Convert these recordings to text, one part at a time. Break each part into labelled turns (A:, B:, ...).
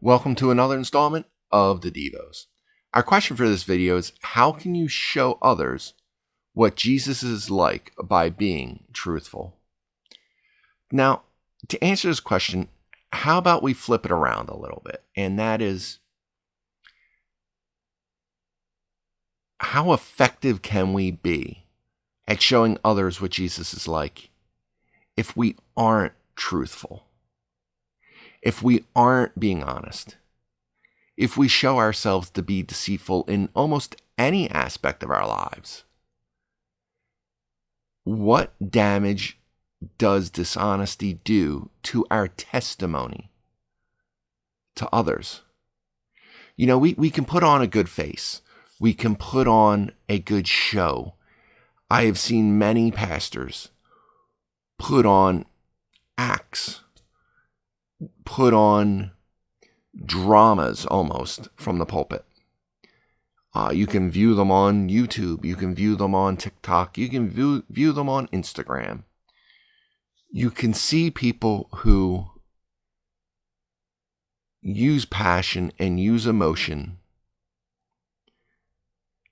A: Welcome to another installment of the Devos. Our question for this video is, how can you show others what Jesus is like by being truthful? Now, to answer this question, how about we flip it around a little bit? And that is, how effective can we be at showing others what Jesus is like if we aren't truthful? If we aren't being honest, if we show ourselves to be deceitful in almost any aspect of our lives, what damage does dishonesty do to our testimony to others? You know, we can put on a good face. We can put on a good show. I have seen many pastors put on acts, put on dramas almost from the pulpit. You can view them on YouTube. You can view them on TikTok. You can view them on Instagram. You can see people who use passion and use emotion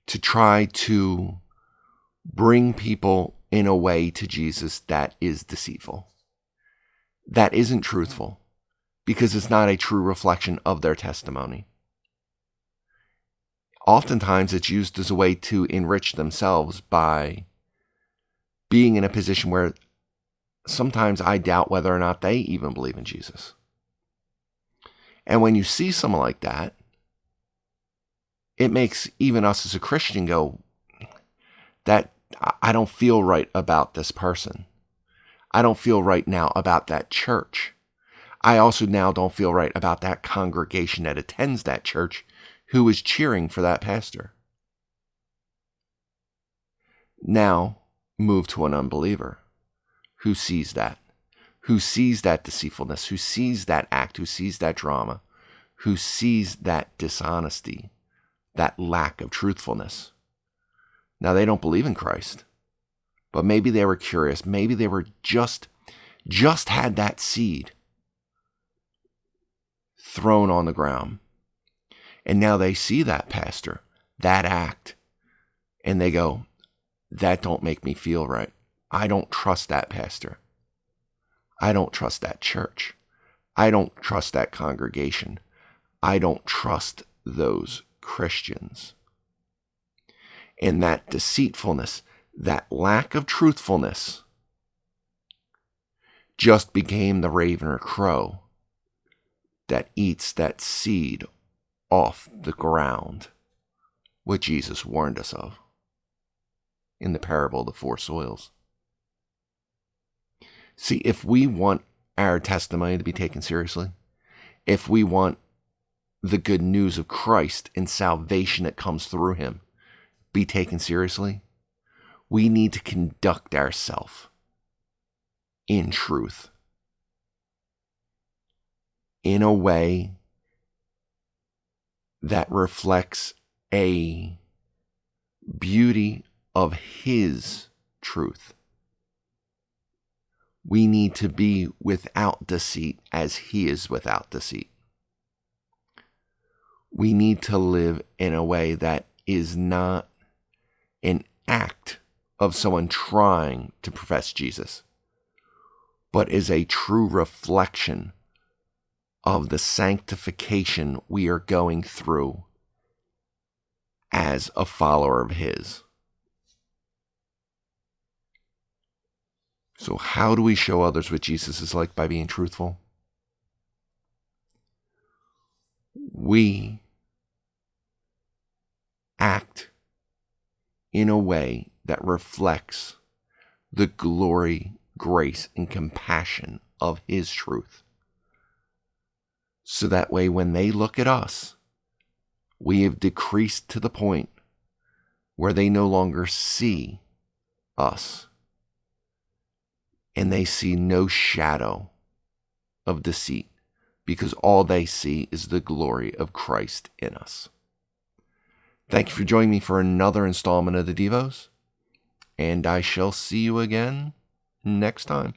A: to try to bring people in a way to Jesus that is deceitful, that isn't truthful, because it's not a true reflection of their testimony. Oftentimes, it's used as a way to enrich themselves by being in a position where sometimes I doubt whether or not they even believe in Jesus. And when you see someone like that, it makes even us as a Christian go, that I don't feel right about this person. I don't feel right now about that church. I also now don't feel right about that congregation that attends that church who is cheering for that pastor. Now, move to an unbeliever who sees that deceitfulness, who sees that act, who sees that drama, who sees that dishonesty, that lack of truthfulness. Now, they don't believe in Christ, but maybe they were curious. Maybe they were just had that seed thrown on the ground. And now they see that pastor, that act, and they go, that don't make me feel right. I don't trust that pastor. I don't trust that church. I don't trust that congregation. I don't trust those Christians. And that deceitfulness, that lack of truthfulness, just became the raven or crow that eats that seed off the ground, what Jesus warned us of in the parable of the four soils. See, if we want our testimony to be taken seriously, if we want the good news of Christ and salvation that comes through him be taken seriously, we need to conduct ourselves in truth, in a way that reflects a beauty of his truth. We need to be without deceit as he is without deceit. We need to live in a way that is not an act of someone trying to profess Jesus, but is a true reflection of the sanctification we are going through as a follower of his. So how do we show others what Jesus is like by being truthful? We act in a way that reflects the glory, grace, and compassion of his truth. So that way, when they look at us, we have decreased to the point where they no longer see us, and they see no shadow of deceit, because all they see is the glory of Christ in us. Thank you for joining me for another installment of the Devos, and I shall see you again next time.